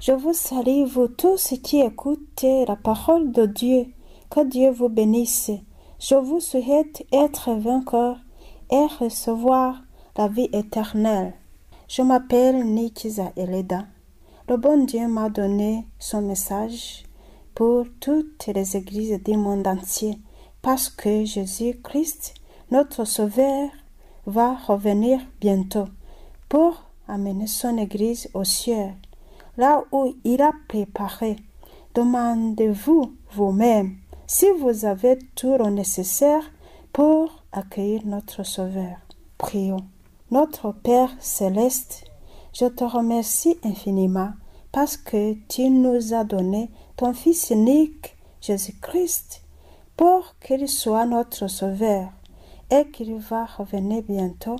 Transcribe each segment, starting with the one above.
Je vous salue, vous tous qui écoutez la parole de Dieu. Que Dieu vous bénisse. Je vous souhaite être vainqueur et recevoir la vie éternelle. Je m'appelle Nikiza Eleda. Le bon Dieu m'a donné son message pour toutes les églises du monde entier parce que Jésus-Christ, notre Sauveur, va revenir bientôt pour amener son église au ciel, là où il a préparé. Demandez-vous vous-même si vous avez tout le nécessaire pour accueillir notre Sauveur. Prions. Notre Père céleste, je te remercie infiniment parce que tu nous as donné ton Fils unique, Jésus-Christ, pour qu'il soit notre Sauveur et qu'il va revenir bientôt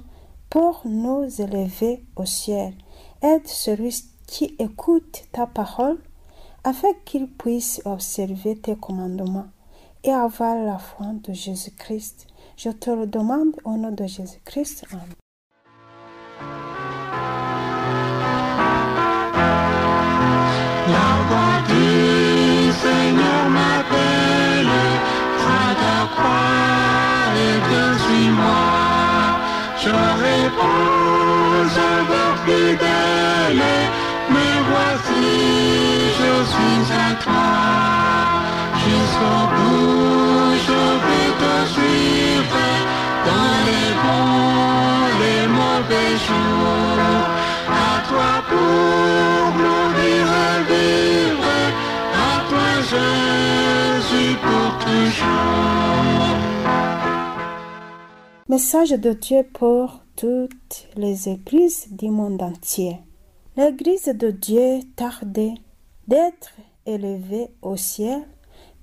pour nous élever au ciel. Aide celui qui écoute ta parole afin qu'il puisse observer tes commandements et avoir la foi de Jésus-Christ. Je te le demande au nom de Jésus-Christ. Amen. La voix du Seigneur m'appelle, prends ta croix et viens suis-moi. Je réponds, je veux fidèle, mais voici, je suis à toi. Jusqu'au bout, je vais te suivre, dans les bons, les mauvais jours. À toi pour mourir et vivre, à toi Jésus pour toujours. Message de Dieu pour toutes les églises du monde entier. L'église de Dieu tarde d'être élevée au ciel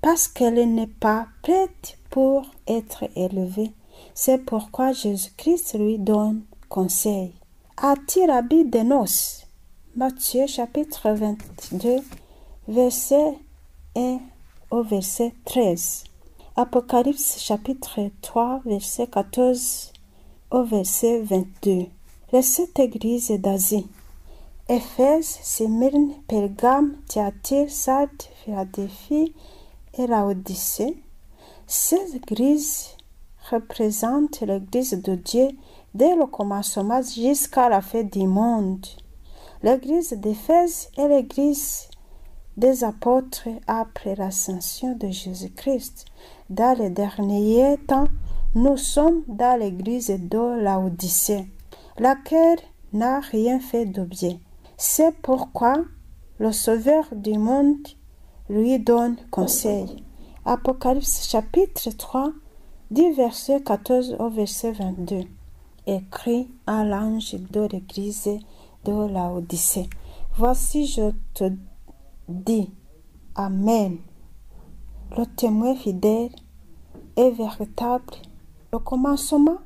parce qu'elle n'est pas prête pour être élevée. C'est pourquoi Jésus-Christ lui donne conseil. Attire habit des noces. Matthieu chapitre 22, verset 1 au verset 13. Apocalypse chapitre 3, verset 14 au verset 22. Les sept églises d'Asie. Éphèse, Smyrne, Pergame, Thyatire, Sardes, Philadelphie et Laodicée. Ces églises représentent l'église de Dieu dès le commencement jusqu'à la fin du monde. L'église d'Éphèse est l'église des apôtres après l'ascension de Jésus-Christ. Dans les derniers temps, nous sommes dans l'église de Laodicée, laquelle n'a rien fait de bien. C'est pourquoi le Sauveur du monde lui donne conseil. Apocalypse chapitre 3, du verset 14 au verset 22. Écrit à l'ange de l'église de Laodicée. Voici, je te dis, Amen. Le témoin fidèle et véritable, le commencement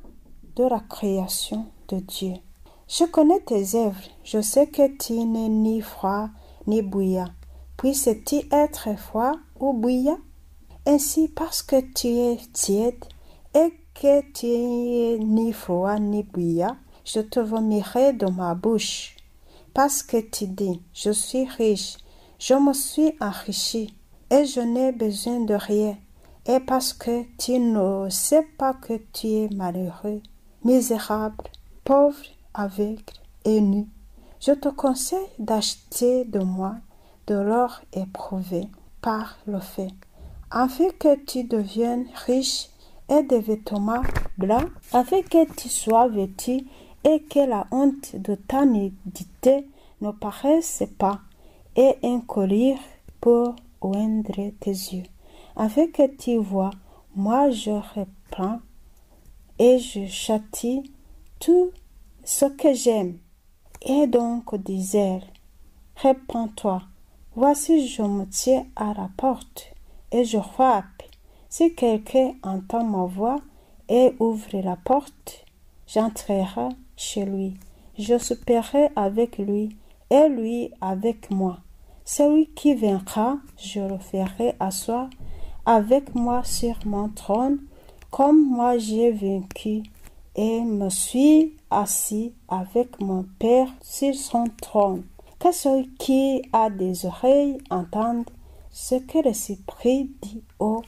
de la création de Dieu. Je connais tes œuvres, je sais que tu n'es ni froid ni bouillant. Puisses-tu être froid ou bouillant? Ainsi, parce que tu es tiède et que tu n'es ni froid ni bouillant, je te vomirai de ma bouche. Parce que tu dis, je suis riche, je me suis enrichi et je n'ai besoin de rien. Et parce que tu ne sais pas que tu es malheureux, misérable, pauvre, aveugle et nu, je te conseille d'acheter de moi de l'or éprouvé par le feu, afin que tu deviennes riche et des vêtements blancs, afin que tu sois vêtu et que la honte de ta nudité ne paraisse pas, et un collier pour oindre tes yeux, afin que tu vois, moi je reprends et je châtie tout ce que j'aime. Et donc disait, répands-toi, voici je me tiens à la porte et je frappe. Si quelqu'un entend ma voix et ouvre la porte, j'entrerai chez lui, je souperai avec lui et lui avec moi. Celui qui vaincra, je le ferai asseoir avec moi sur mon trône, comme moi j'ai vaincu et me suis assis avec mon Père sur son trône. Que celui qui a des oreilles entende ce que l'Esprit dit aux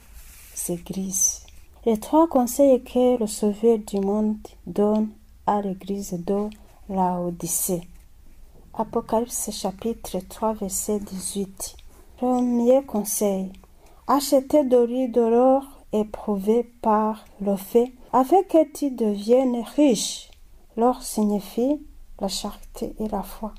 églises. Les 3 conseils que le Sauveur du monde donne à l'église de Laodicée. Apocalypse chapitre 3 verset 18. Premier conseil. Achetez de l'huile de l'or éprouvé par le feu, afin que tu deviennes riche. L'or signifie la charité et la foi.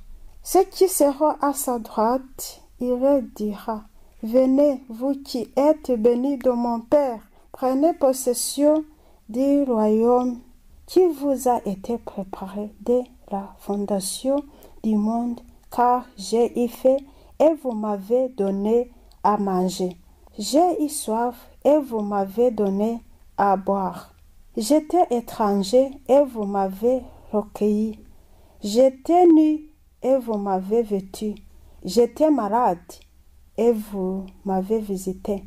Ceux qui seront à sa droite, il leur dira, « Venez, vous qui êtes bénis de mon Père, prenez possession du royaume qui vous a été préparé dès la fondation du monde, car j'ai eu faim et vous m'avez donné à manger. J'ai eu soif et vous m'avez donné à boire. J'étais étranger et vous m'avez recueilli. J'étais nu et vous m'avez vêtu. J'étais malade et vous m'avez visité.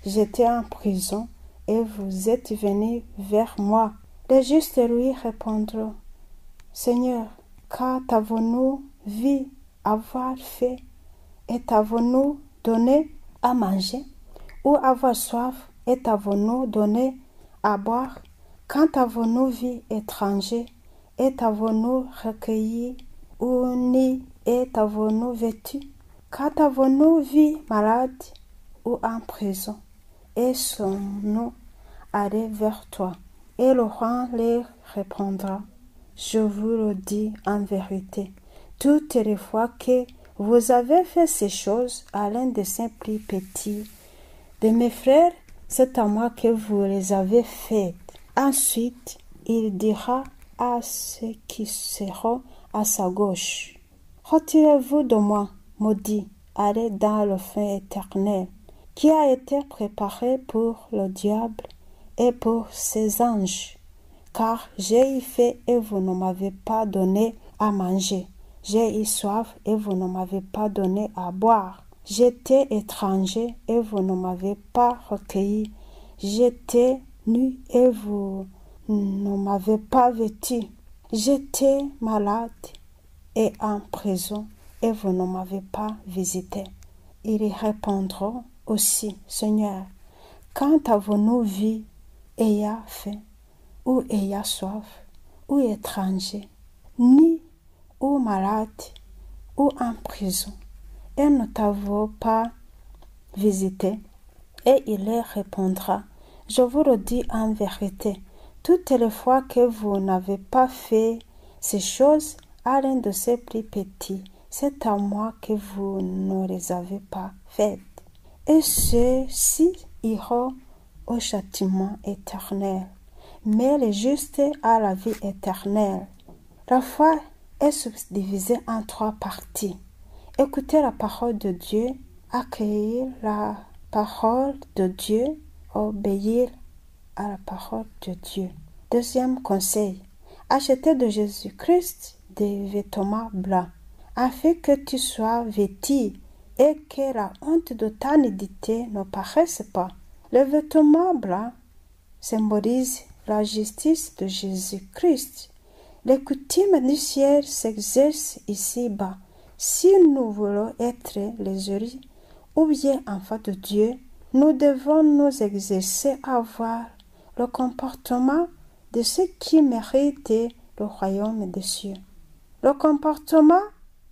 J'étais en prison et vous êtes venus vers moi. » Les justes lui répondront, « Seigneur, quand avons-nous vu avoir fait et t'avons-nous donné à manger, ou avoir soif et t'avons-nous donné à boire? Quand avons-nous vu étranger et t'avons-nous recueilli, ou nu et t'avons-nous vêtu? Quand avons-nous vu malade ou en prison et sommes-nous allés vers toi? » Et le roi leur répondra, « Je vous le dis en vérité, toutes les fois que vous avez fait ces choses à l'un de ces plus petits de mes frères, c'est à moi que vous les avez faites. » Ensuite, il dira à ceux qui seront à sa gauche, « Retirez-vous de moi, maudits, allez dans le feu éternel, qui a été préparé pour le diable et pour ses anges, car j'ai eu faim et vous ne m'avez pas donné à manger. J'ai eu soif et vous ne m'avez pas donné à boire. J'étais étranger et vous ne m'avez pas recueilli. J'étais nu et vous ne m'avez pas vêtu. J'étais malade et en prison et vous ne m'avez pas visité. » Ils répondront aussi, « Seigneur, quand avons-nous vu ayant faim, ou ayant soif, ou étranger, ni ou malade, ou en prison, et ne t'avons pas visité? » Et il leur répondra, « Je vous le dis en vérité, toutes les fois que vous n'avez pas fait ces choses à l'un de ces plus petits, c'est à moi que vous ne les avez pas faites. » Et ceux-ci iront au châtiment éternel, mais les justes à la vie éternelle. La foi est subdivisée en 3 parties. Écouter la parole de Dieu, accueillir la parole de Dieu, obéir à la parole de Dieu. Deuxième conseil, acheter de Jésus-Christ des vêtements blancs, afin que tu sois vêtu et que la honte de ta nudité ne paraisse pas. Le vêtement blanc symbolise la justice de Jésus-Christ. Les coutumes du ciel s'exercent ici-bas. Si nous voulons être les heureux ou bien enfants de Dieu, nous devons nous exercer à avoir le comportement de ceux qui méritent le royaume des cieux. Le comportement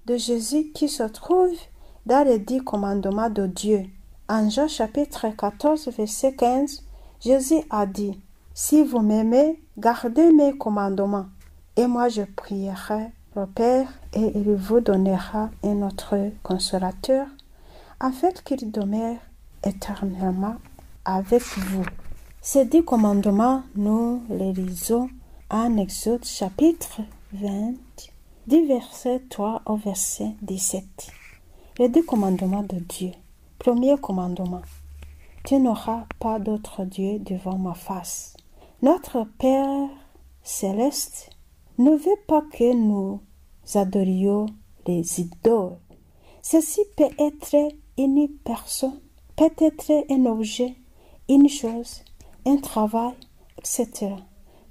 de Jésus qui se trouve dans les 10 commandements de Dieu. En Jean chapitre 14, verset 15, Jésus a dit, « Si vous m'aimez, gardez mes commandements, et moi je prierai le Père, et il vous donnera un autre consolateur, afin qu'il demeure éternellement avec vous. » Ces 10 commandements, nous les lisons en Exode chapitre 20, du verset 3 au verset 17. Les 10 commandements de Dieu. Premier commandement. Tu n'auras pas d'autre Dieu devant ma face. Notre Père céleste ne veut pas que nous adorions les idoles. Ceci peut être une personne, peut être un objet, une chose, un travail, etc.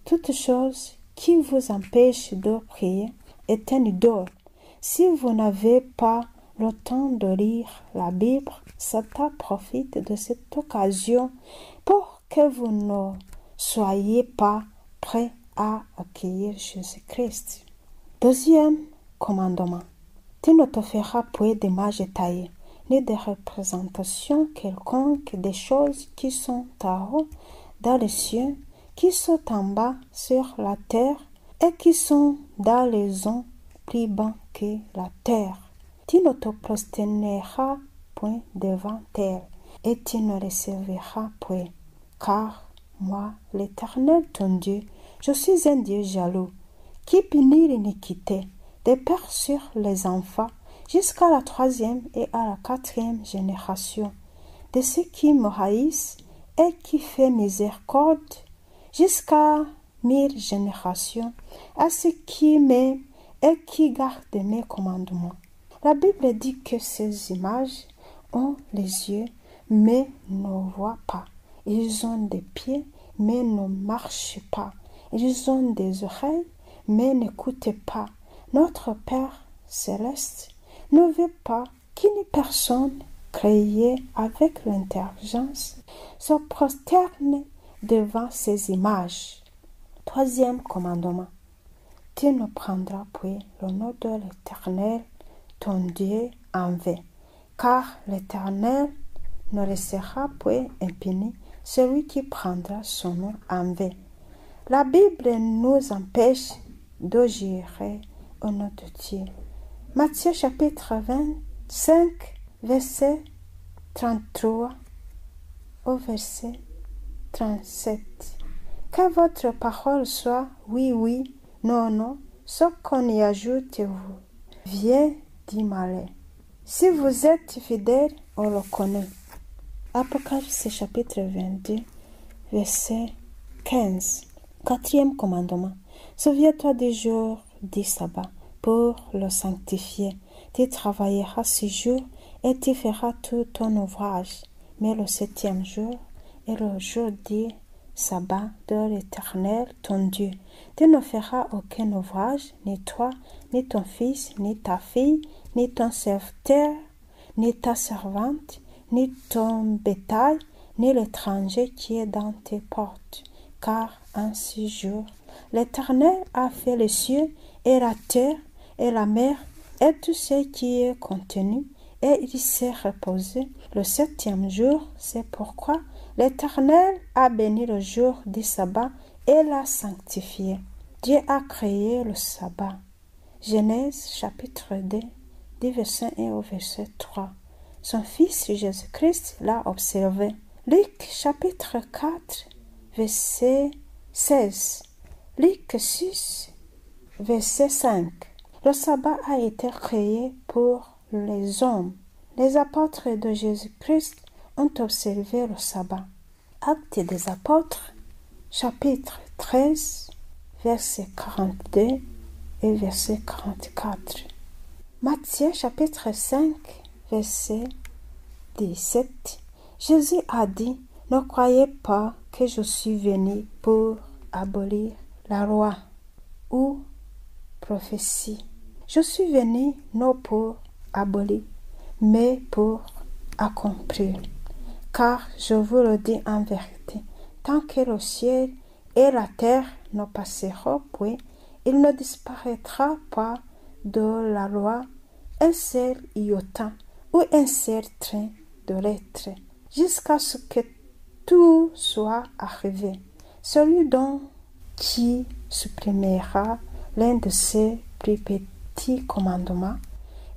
Toute chose qui vous empêche de prier est un idole. Si vous n'avez pas le temps de lire la Bible, Satan profite de cette occasion pour que vous ne soyez pas prêts à accueillir Jésus-Christ. Deuxième commandement. Tu ne te feras point d'image taillée, ni de représentation quelconque des choses qui sont en haut dans les cieux, qui sont en bas sur la terre, et qui sont dans les eaux plus bas que la terre. Tu ne te prosterneras point devant elle, et tu ne les serviras point, car moi, l'Éternel ton Dieu, je suis un Dieu jaloux, qui punit l'iniquité des pères sur les enfants, jusqu'à la 3e et à la 4e génération, de ceux qui me haïssent et qui fait miséricorde, jusqu'à 1000 générations, à ceux qui m'aiment et qui gardent mes commandements. La Bible dit que ces images ont les yeux, mais ne voient pas. Ils ont des pieds, mais ne marchent pas. Ils ont des oreilles, mais n'écoutent pas. Notre Père céleste ne veut pas qu'une personne créée avec l'intelligence se prosterne devant ces images. 3e commandement. Tu ne prendras point le nom de l'Éternel, ton Dieu, en vain, car l'Éternel ne laissera point impuni celui qui prendra son nom en vain. La Bible nous empêche de jurer au nom de Dieu. Matthieu chapitre 25, verset 33 au verset 37. Que votre parole soit oui, oui, non, non, ce qu'on y ajoute vous vient du malin. Si vous êtes fidèle, on le connaît. Apocalypse chapitre 22, verset 15. 4e commandement. Souviens-toi du jour du sabbat pour le sanctifier. Tu travailleras 6 jours et tu feras tout ton ouvrage. Mais le 7e jour est le jour du sabbat de l'Éternel, ton Dieu. Tu ne feras aucun ouvrage, ni toi, ni ton fils, ni ta fille, ni ton serviteur, ni ta servante, ni ton bétail, ni l'étranger qui est dans tes portes. Car en 6 jours, l'Éternel a fait les cieux et la terre et la mer et tout ce qui est contenu, et il s'est reposé le 7e jour. C'est pourquoi l'Éternel a béni le jour du sabbat et l'a sanctifié. Dieu a créé le sabbat. Genèse chapitre 2, du verset 1 au verset 3. Son fils Jésus-Christ l'a observé. Luc chapitre 4, verset 16. Luc 6, verset 5. Le sabbat a été créé pour les hommes. Les apôtres de Jésus-Christ ont observé le sabbat. Actes des apôtres, chapitre 13, verset 42 et verset 44. Matthieu chapitre 5, verset 17. Jésus a dit, ne croyez pas que je suis venu pour abolir la loi ou prophétie. Je suis venu non pour abolir, mais pour accomplir. Car je vous le dis en vérité, tant que le ciel et la terre ne passeront point, il ne disparaîtra pas de la loi un seul iota ou un seul train de lettres, jusqu'à ce que tout soit arrivé. Celui dont qui supprimera l'un de ces plus petits commandements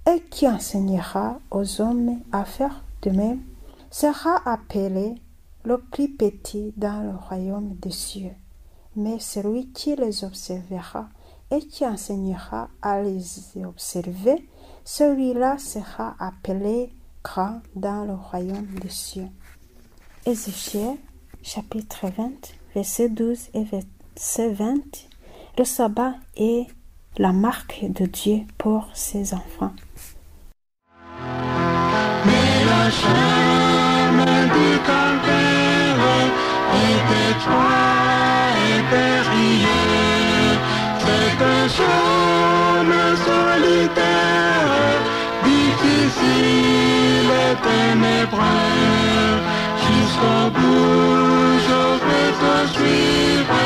et qui enseignera aux hommes à faire de même, sera appelé le plus petit dans le royaume des cieux. Mais celui qui les observera et qui enseignera à les observer, celui-là sera appelé grand dans le royaume des cieux. Ézéchiel, chapitre 20, verset 12 et verset 20. Le sabbat est la marque de Dieu pour ses enfants. Mais le chemin du calvaire est étroit et périlleux. C'est un chemin chemin solitaire, difficile et ténébreux. Jusqu'au bout, je vais te suivre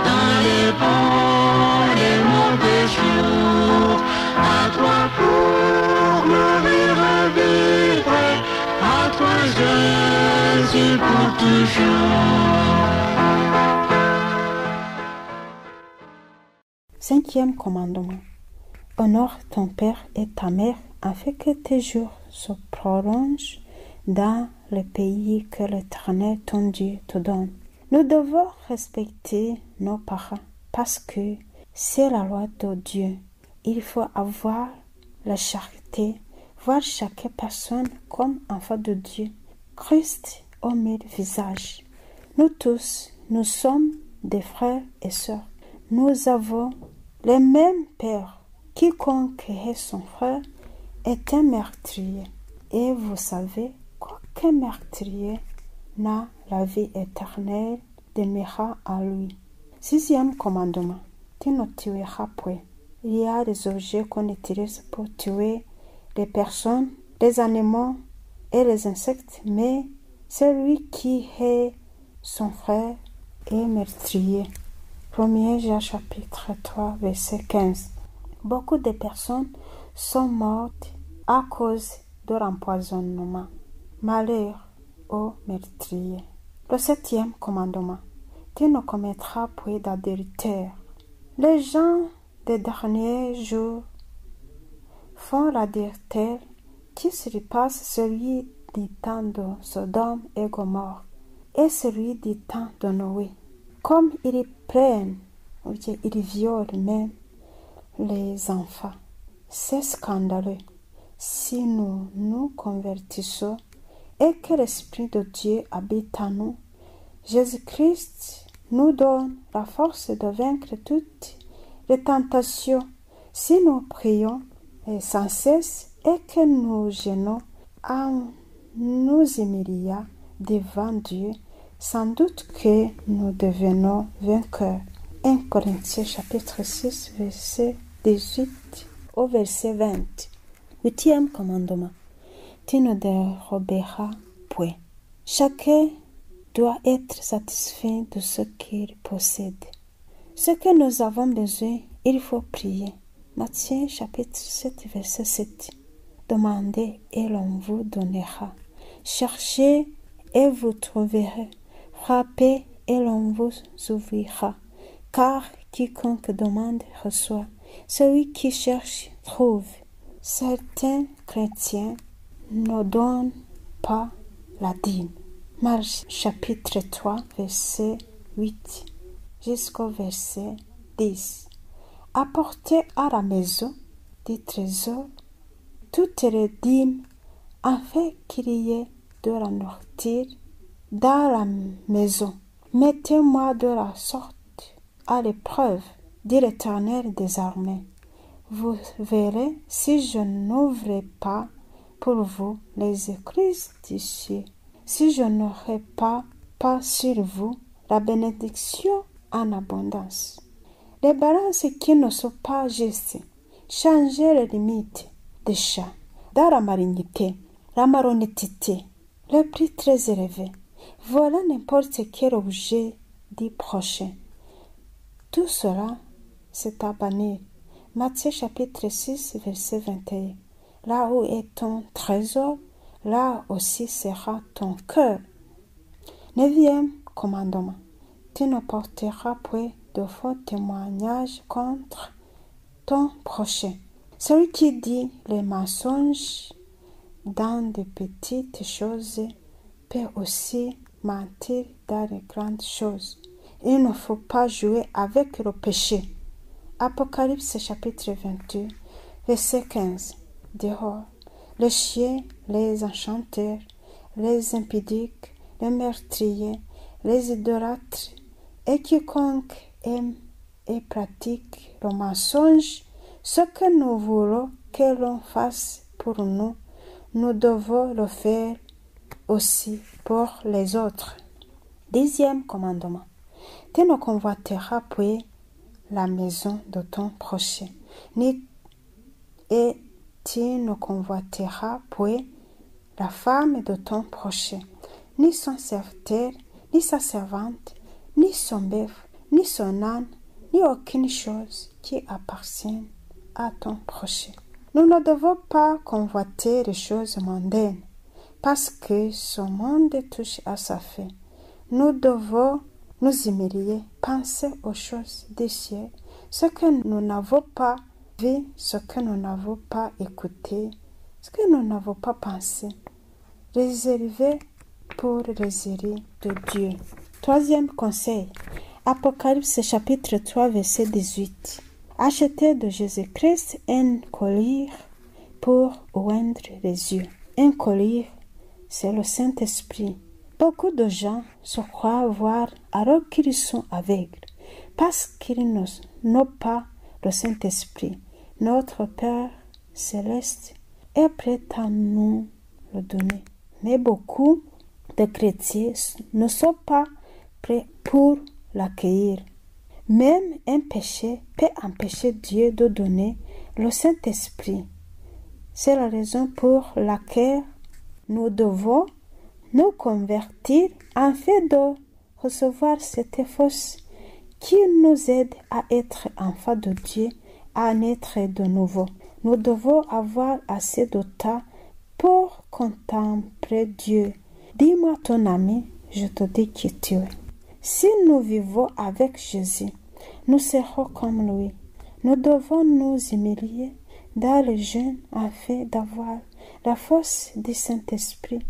dans les bons et mauvais jours. À toi pour mourir et vivre, à toi Jésus pour toujours. Cinquième commandement. Honore ton père et ta mère afin que tes jours se prolongent dans le pays que l'Éternel ton Dieu te donne. Nous devons respecter nos parents parce que c'est la loi de Dieu. Il faut avoir la charité, voir chaque personne comme enfant de Dieu. Christ aux mille visages. Nous tous, nous sommes des frères et sœurs. Nous avons le même Père. Quiconque est son frère est un meurtrier. Et vous savez qu'aucun meurtrier n'a la vie éternelle demeurera à lui. Sixième commandement. Tu ne tueras point. Il y a des objets qu'on utilise pour tuer les personnes, les animaux et les insectes, mais celui qui est son frère est meurtrier. 1 Jean chapitre 3 verset 15. Beaucoup de personnes sont mortes à cause de l'empoisonnement. Malheur aux meurtriers. Le septième commandement. Tu ne commettras point d'adultère. Les gens des derniers jours font l'adultère qui surpasse celui du temps de Sodome et Gomorrhe et celui du temps de Noé. Comme ils prennent ou bien ils violent même les enfants. C'est scandaleux. Si nous nous convertissons et que l'Esprit de Dieu habite en nous, Jésus-Christ nous donne la force de vaincre toutes les tentations. Si nous prions sans cesse et que nous gênons en nous humiliant devant Dieu, sans doute que nous devenons vainqueurs. 1 Corinthiens chapitre 6 verset 18 au verset 20. Huitième commandement. Tu ne déroberas point. Chacun doit être satisfait de ce qu'il possède. Ce que nous avons besoin, il faut prier. Matthieu chapitre 7 verset 7. Demandez et l'on vous donnera. Cherchez et vous trouverez. Frappez et l'on vous ouvrira. Car quiconque demande reçoit. Celui qui cherche trouve. Certains chrétiens ne donnent pas la dîme. Marc chapitre 3 verset 8 jusqu'au verset 10. Apportez à la maison des trésors toutes les dîmes afin qu'il y ait de la nourriture dans la maison. Mettez-moi de la sorte à l'épreuve, dit l'Éternel des armées. Vous verrez si je n'ouvre pas pour vous les écluses du ciel, si je n'aurai pas sur vous la bénédiction en abondance. Les balances qui ne sont pas justes, changez les limites des chats, dans la malignité, la malhonnêteté, le prix très élevé. Voilà n'importe quel objet du prochain. Tout cela, c'est à bannir. Matthieu chapitre 6, verset 21. Là où est ton trésor, là aussi sera ton cœur. Neuvième commandement. Tu ne porteras point de faux témoignages contre ton prochain. Celui qui dit les mensonges dans de petites choses peut aussi mentir dans de grandes choses. Il ne faut pas jouer avec le péché. Apocalypse chapitre 22, verset 15. Dehors, les chiens, les enchanteurs, les impudiques, les meurtriers, les idolâtres, et quiconque aime et pratique le mensonge, ce que nous voulons que l'on fasse pour nous, nous devons le faire aussi pour les autres. Dixième commandement. Tu ne convoiteras point la maison de ton prochain, ni et tu ne convoiteras point la femme de ton prochain, ni son serviteur, ni sa servante, ni son bœuf, ni son âne, ni aucune chose qui appartient à ton prochain. Nous ne devons pas convoiter les choses mondaines, parce que ce monde touche à sa fin. Nous devons nous humilier, penser aux choses des cieux, ce que nous n'avons pas vu, ce que nous n'avons pas écouté, ce que nous n'avons pas pensé, réservé pour les élus de Dieu. Troisième conseil, Apocalypse chapitre 3 verset 18. Achetez de Jésus-Christ un collier pour oindre les yeux. Un collier, c'est le Saint-Esprit. Beaucoup de gens se croient voir alors qu'ils sont aveugles, parce qu'ils n'ont pas le Saint-Esprit. Notre Père céleste est prêt à nous le donner. Mais beaucoup de chrétiens ne sont pas prêts pour l'accueillir. Même un péché peut empêcher Dieu de donner le Saint-Esprit. C'est la raison pour laquelle nous devons nous convertir afin de recevoir cette force qui nous aide à être enfants de Dieu, à naître de nouveau. Nous devons avoir assez de temps pour contempler Dieu. Dis-moi ton ami, je te dis qui tu es. Si nous vivons avec Jésus, nous serons comme lui. Nous devons nous humilier dans le jeûne afin d'avoir la force du Saint-Esprit.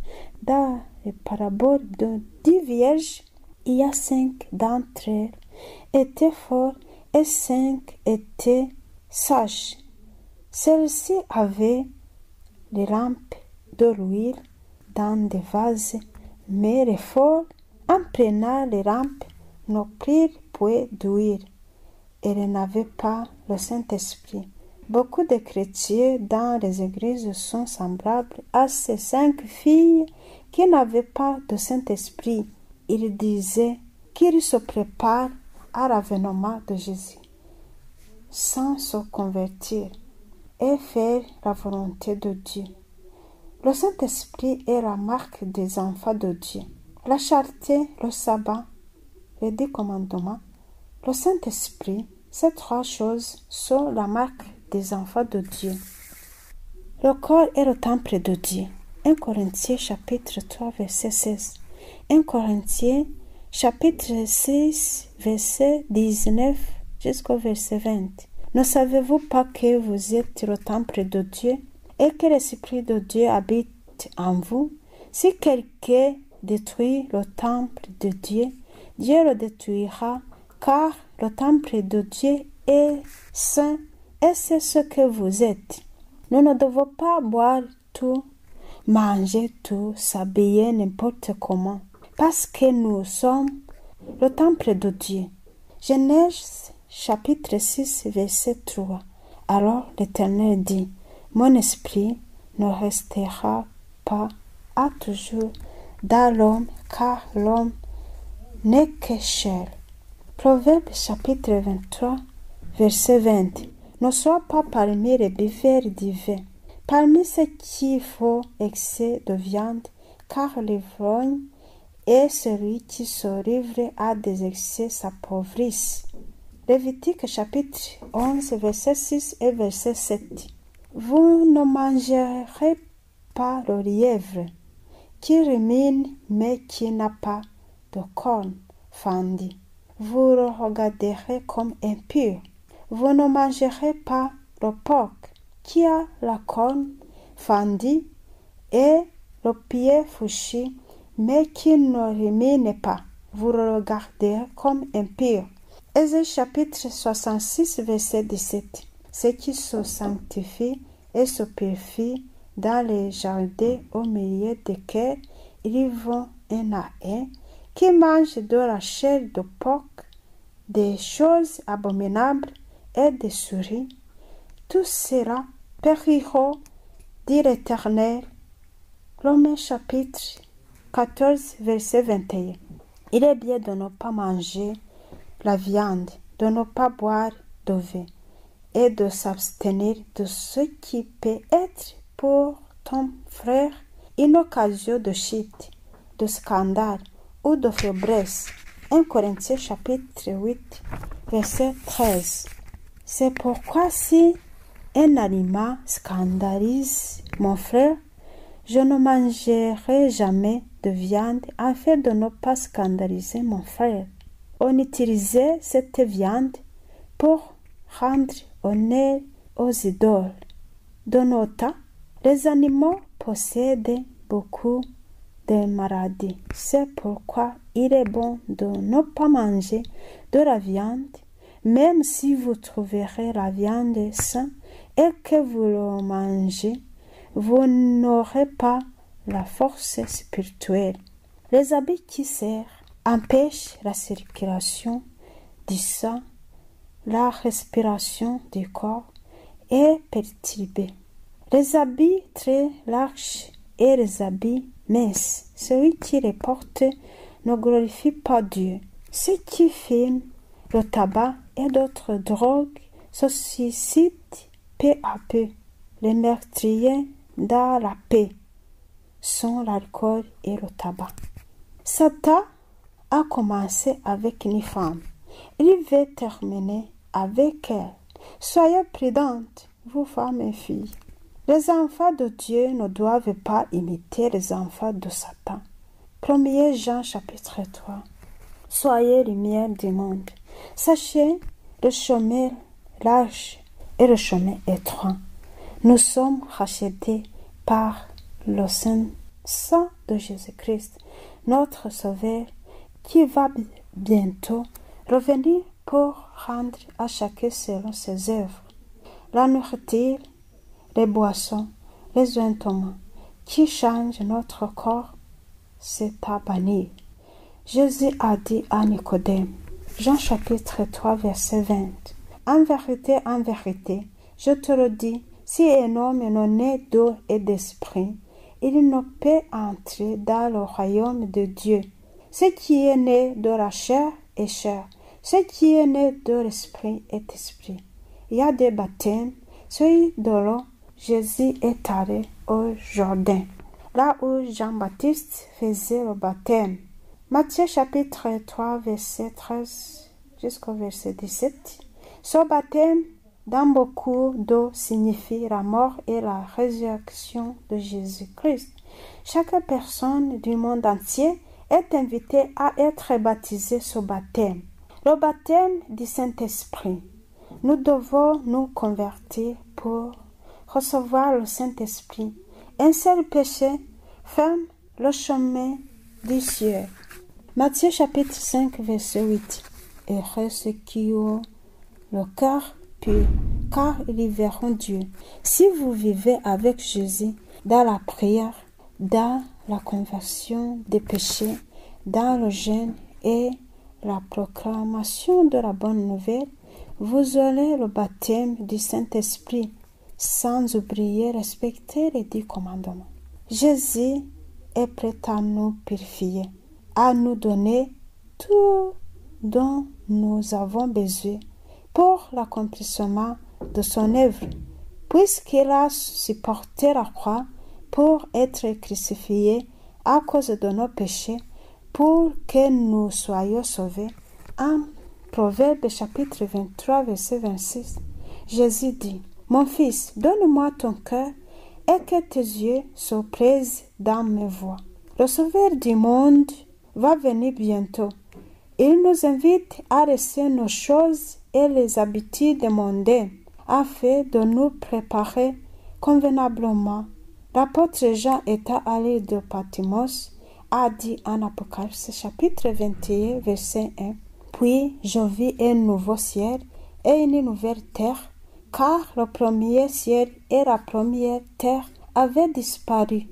Dans les paraboles de 10 vierges, il y a 5 d'entre elles étaient fortes et 5 étaient sages. Celles-ci avaient les lampes de l'huile dans des vases, mais les folles, en prenant les lampes, ne prirent point d'huile. Elles n'avaient pas le Saint-Esprit. Beaucoup de chrétiens dans les églises sont semblables à ces 5 filles qui n'avaient pas de Saint-Esprit. Ils disaient qu'ils se préparent à l'avènement de Jésus, sans se convertir et faire la volonté de Dieu. Le Saint-Esprit est la marque des enfants de Dieu. La charité, le sabbat, les 10 commandements, le Saint-Esprit, ces 3 choses sont la marque des enfants de Dieu. Le corps est le temple de Dieu. 1 Corinthiens chapitre 3 verset 16. 1 Corinthiens chapitre 6 verset 19 jusqu'au verset 20. Ne savez-vous pas que vous êtes le temple de Dieu et que l'Esprit de Dieu habite en vous? Si quelqu'un détruit le temple de Dieu, Dieu le détruira, car le temple de Dieu est saint et c'est ce que vous êtes. Nous ne devons pas boire tout, manger tout, s'habiller n'importe comment, parce que nous sommes le temple de Dieu. Genèse chapitre 6 verset 3. Alors l'Éternel dit, mon esprit ne restera pas à toujours dans l'homme, car l'homme n'est que chair. Proverbe chapitre 23 verset 20. Ne sois pas parmi les buveurs du vin, parmi ceux qui font excès de viande, car l'ivrogne et celui qui se livre à des excès s'appauvrissent. Lévitique chapitre 11 verset 6 et verset 7. Vous ne mangerez pas le lièvre qui rumine mais qui n'a pas de corne fendue. Vous le regarderez comme impur. Vous ne mangerez pas le porc qui a la corne fendue et le pied fouché, mais qui ne rumine pas. Vous le regarderez comme impur. Ésaïe chapitre 66 verset 17. Ceux qui se sanctifient et se purifient dans les jardins au milieu desquels ils vont un à un, qui mangent de la chair de porc, des choses abominables et des souris, tout cela périront, dit l'Éternel. Romains chapitre 14 verset 21. Il est bien de ne pas manger la viande, de ne pas boire de vin et de s'abstenir de ce qui peut être pour ton frère une occasion de chute, de scandale ou de faiblesse. 1 Corinthiens chapitre 8, verset 13. C'est pourquoi si un aliment scandalise mon frère, je ne mangerai jamais de viande afin de ne pas scandaliser mon frère. On utilisait cette viande pour rendre honneur aux idoles. De nos temps, les animaux possèdent beaucoup de maladies. C'est pourquoi il est bon de ne pas manger de la viande, même si vous trouverez la viande saine et que vous le mangez, vous n'aurez pas la force spirituelle. Les habits qui servent empêchent la circulation du sang, la respiration du corps est perturbée. Les habits très larges et les habits minces, celui qui les porte ne glorifie pas Dieu. Ceux qui fument le tabac et d'autres drogues se suicident peu à peu. Les meurtriers dans la paix sont l'alcool et le tabac. Satan a commencé avec une femme. Il veut terminer avec elle. Soyez prudentes, vous femmes et filles. Les enfants de Dieu ne doivent pas imiter les enfants de Satan. 1 Jean chapitre 3. Soyez lumière du monde. Sachez le chemin large et le chemin étroit. Nous sommes rachetés par le sang de Jésus-Christ, notre Sauveur, qui va bientôt revenir pour rendre à chacun selon ses œuvres. La nourriture, les boissons, les ointements qui changent notre corps, c'est à bannir. Jésus a dit à Nicodème, Jean chapitre 3, verset 20, en vérité, je te le dis, si un homme est né d'eau et d'esprit, il ne peut entrer dans le royaume de Dieu. Ce qui est né de la chair est chair, ce qui est né de l'esprit est esprit. Il y a des baptêmes, celui de l'eau, Jésus est allé au Jourdain, là où Jean-Baptiste faisait le baptême. Matthieu chapitre 3, verset 13 jusqu'au verset 17. Ce baptême dans beaucoup d'eau signifie la mort et la résurrection de Jésus-Christ. Chaque personne du monde entier est invitée à être baptisée ce baptême. Le baptême du Saint-Esprit. Nous devons nous convertir pour recevoir le Saint-Esprit. Un seul péché ferme le chemin du ciel. Matthieu chapitre 5, verset 8. Heureux ceux qui ont le cœur pur, car ils verront Dieu. Si vous vivez avec Jésus dans la prière, dans la conversion des péchés, dans le jeûne et la proclamation de la bonne nouvelle, vous aurez le baptême du Saint-Esprit, sans oublier respecter les 10 commandements. Jésus est prêt à nous purifier, à nous donner tout dont nous avons besoin pour l'accomplissement de son œuvre, puisqu'il a supporté la croix pour être crucifié à cause de nos péchés, pour que nous soyons sauvés. En Proverbe chapitre 23, verset 26, Jésus dit, « Mon fils, donne-moi ton cœur et que tes yeux se plaisent dans mes voies. » Le Sauveur du monde va venir bientôt. Il nous invite à laisser nos choses et les habitudes mondaines afin de nous préparer convenablement. L'apôtre Jean étant allé de Patmos a dit en Apocalypse chapitre 21 verset 1, « Puis je vis un nouveau ciel et une nouvelle terre, car le premier ciel et la première terre avaient disparu,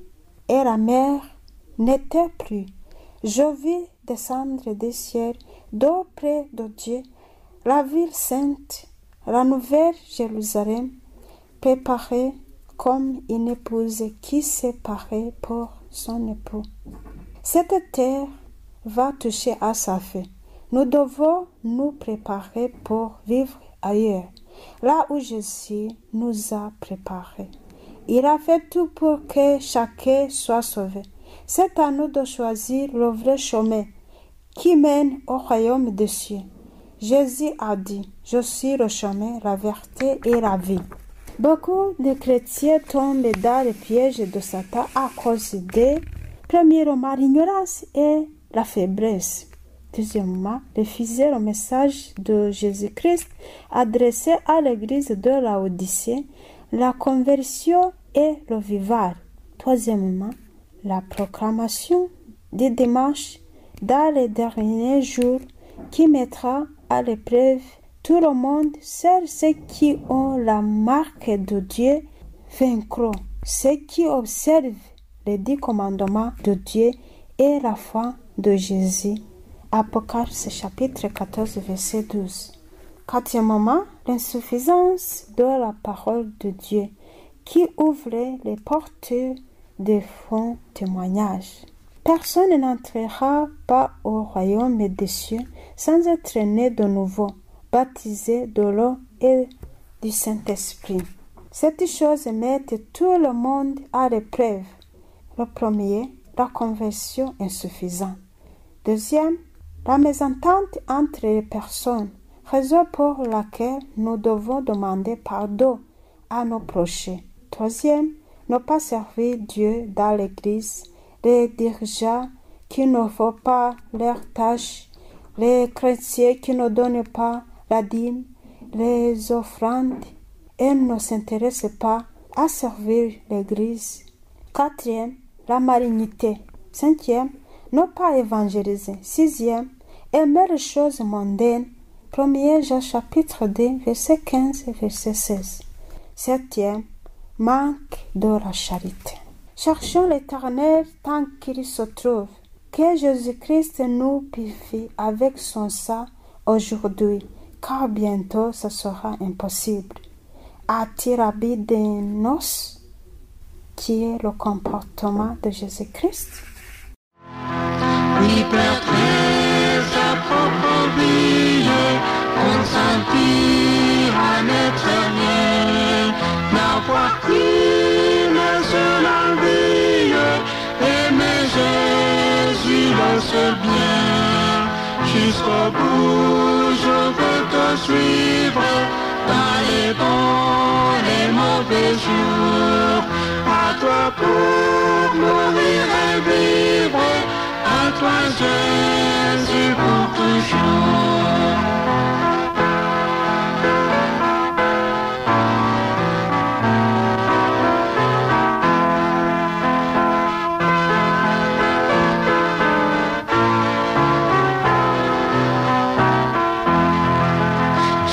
et la mer n'était plus. Je vis descendre du ciel d'auprès de Dieu, la ville sainte, la nouvelle Jérusalem, préparée comme une épouse qui s'est parée pour son époux. » Cette terre va toucher à sa fin. Nous devons nous préparer pour vivre ailleurs. là où Jésus nous a préparés. Il a fait tout pour que chacun soit sauvé. C'est à nous de choisir le vrai chemin qui mène au royaume des cieux. Jésus a dit, « Je suis le chemin, la vérité et la vie. » Beaucoup de chrétiens tombent dans le piège de Satan à cause de, premièrement, l'ignorance et la faiblesse. Deuxièmement, refuser le message de Jésus-Christ adressé à l'église de Laodicée, la conversion et le vivre. Troisièmement, la proclamation des dimanches dans les derniers jours qui mettra à l'épreuve tout le monde, seuls ceux qui ont la marque de Dieu vaincront, ceux qui observent les 10 commandements de Dieu et la foi de Jésus. Apocalypse chapitre 14, verset 12. Quatrièmement, l'insuffisance de la parole de Dieu qui ouvre les portes des faux témoignages. Personne n'entrera pas au royaume des cieux sans être né de nouveau, baptisé de l'eau et du Saint-Esprit. Cette chose met tout le monde à l'épreuve. Le premier, la conversion insuffisante. Deuxième, la mésentente entre les personnes, raison pour laquelle nous devons demander pardon à nos prochains. Troisième, ne pas servir Dieu dans l'Église, les dirigeants qui ne font pas leur tâche, les chrétiens qui ne donnent pas la dîme, les offrandes et ne s'intéressent pas à servir l'Église. Quatrième, la malignité. Cinquième, ne pas évangéliser. Sixième, aimer les choses mondaines. 1 Jean chapitre 2, verset 15 et verset 16. Septième, manque de la charité. Cherchons l'Éternel tant qu'il se trouve. Que Jésus-Christ nous purifie avec son sang aujourd'hui, car bientôt ce sera impossible. A-t-il habité des noces, qui est le comportement de Jésus-Christ? Oui, perdrait sa propre vie, consentir à n'être rien, n'avoir qu'une seule envie, aimer Jésus le seul bien. Jusqu'au bout, je veux te suivre, dans les bons, les mauvais jours. À toi pour mourir et vivre, à toi Jésus pour toujours.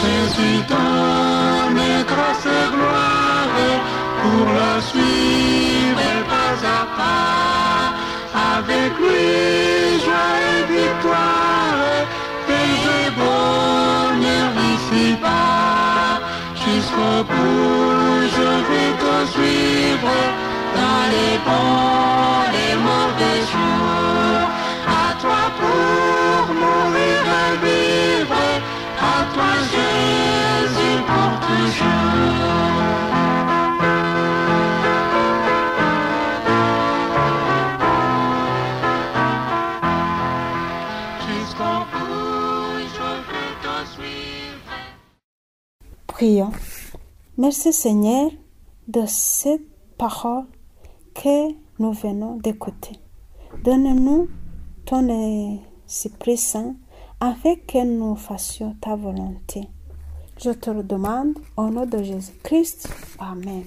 Jésus donne grâce et gloire pour le suivre pas à pas. Avec lui, joie et victoire, paix et bonheur ici-bas. Jusqu'au bout, je vais te suivre, dans les bons, les mauvais jours. À toi pour mourir et vivre, à toi Jésus pour toujours. Prions. Merci Seigneur de cette parole que nous venons d'écouter. Donne-nous ton Esprit Saint afin que nous fassions ta volonté. Je te le demande au nom de Jésus-Christ. Amen.